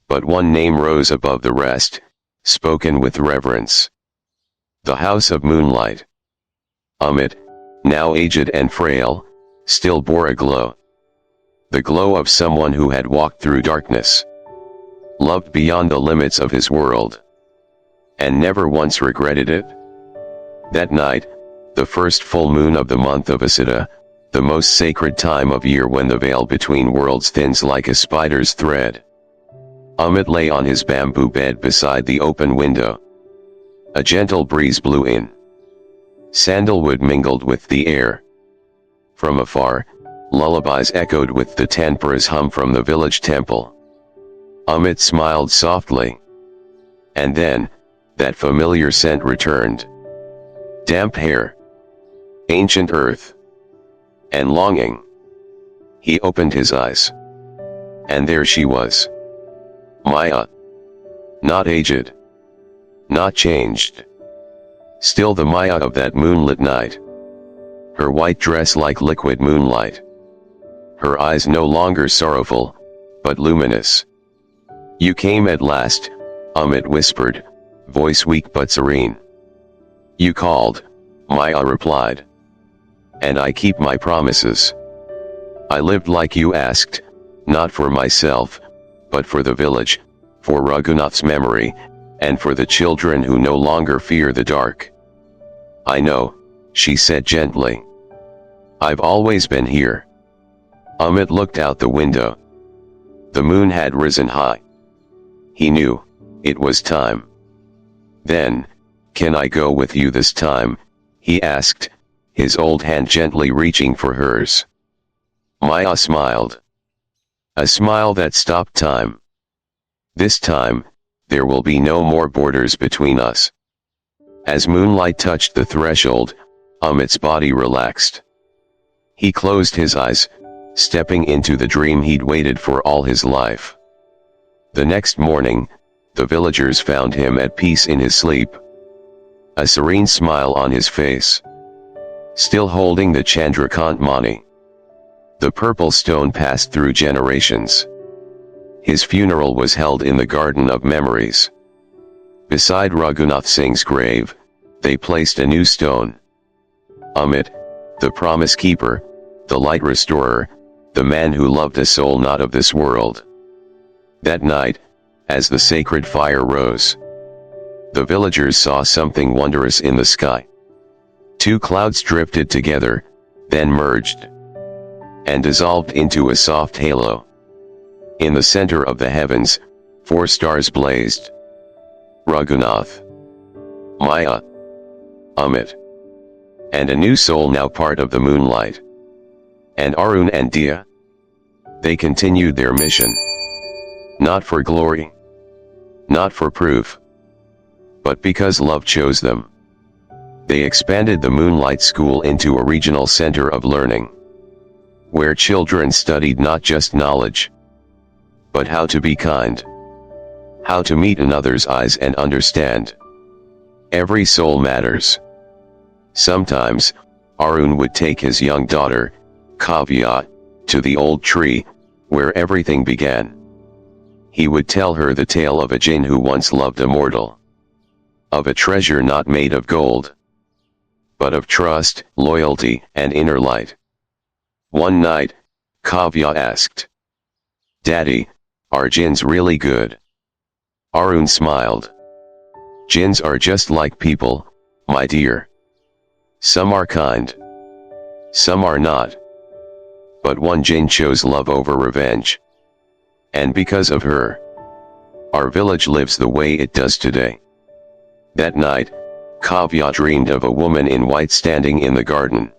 But one name rose above the rest, spoken with reverence. The House of Moonlight. Amit, now aged and frail, still bore a glow. The glow of someone who had walked through darkness. Loved beyond the limits of his world. And never once regretted it. That night, the first full moon of the month of Asita, the most sacred time of year when the veil between worlds thins like a spider's thread. Amit lay on his bamboo bed beside the open window. A gentle breeze blew in. Sandalwood mingled with the air. From afar, lullabies echoed with the tanpuras hum from the village temple. Amit smiled softly. And then, that familiar scent returned. Damp hair. Ancient earth. And longing. He opened his eyes. And there she was. Maya. Not aged. Not changed. Still the Maya of that moonlit night. Her white dress like liquid moonlight. Her eyes no longer sorrowful, but luminous. "You came at last," Amit whispered, voice weak but serene. "You called," Maya replied. "And I keep my promises. I lived like you asked, not for myself, but for the village, for Raghunath's memory, and for the children who no longer fear the dark." "I know," she said gently. "I've always been here." Amit looked out the window. The moon had risen high. He knew, it was time. Then, "Can I go with you this time?" he asked, his old hand gently reaching for hers. Maya smiled. A smile that stopped time. "This time, there will be no more borders between us." As moonlight touched the threshold, Amit's body relaxed. He closed his eyes, stepping into the dream he'd waited for all his life. The next morning, the villagers found him at peace in his sleep. A serene smile on his face. Still holding the Chandrakant Mani. The purple stone passed through generations. His funeral was held in the Garden of Memories. Beside Raghunath Singh's grave, they placed a new stone. Amit, the promise keeper, the light restorer, the man who loved a soul not of this world. That night, as the sacred fire rose, the villagers saw something wondrous in the sky. 2 clouds drifted together, then merged, and dissolved into a soft halo. In the center of the heavens, 4 stars blazed. Raghunath, Maya, Amit, and a new soul now part of the moonlight. And Arun and Diya. They continued their mission. Not for glory. Not for proof. But because love chose them. They expanded the Moonlight School into a regional center of learning. where children studied not just knowledge, but how to be kind, how to meet another's eyes and understand. Every soul matters. Sometimes, Arun would take his young daughter, Kavya, to the old tree, where everything began. He would tell her the tale of a jinn who once loved a mortal, of a treasure not made of gold, but of trust, loyalty, and inner light. One night, Kavya asked, "Daddy, are jinns really good?" Arun smiled. "Jinns are just like people, my dear. Some are kind, some are not. But one jinn chose love over revenge. And because of her, our village lives the way it does today." That night, Kavya dreamed of a woman in white standing in the garden,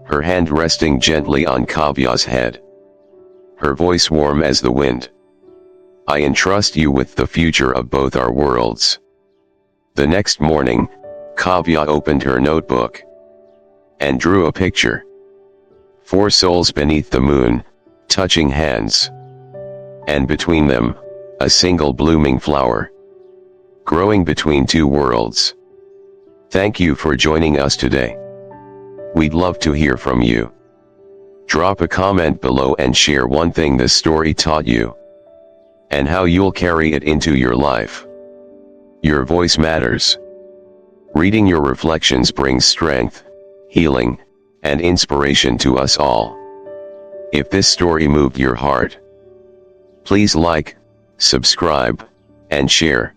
her hand resting gently on Kavya's head, her voice warm as the wind. "I entrust you with the future of both our worlds." The next morning, Kavya opened her notebook and drew a picture. 4 souls beneath the moon, touching hands. And between them, a single blooming flower, growing between 2 worlds. Thank you for joining us today. We'd love to hear from you. Drop a comment below and share one thing this story taught you, and how you'll carry it into your life. Your voice matters. Reading your reflections brings strength, healing, and inspiration to us all. If this story moved your heart, please like, subscribe, and share.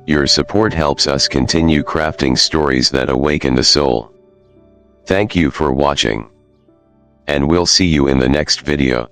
Your support helps us continue crafting stories that awaken the soul. Thank you for watching, and we'll see you in the next video.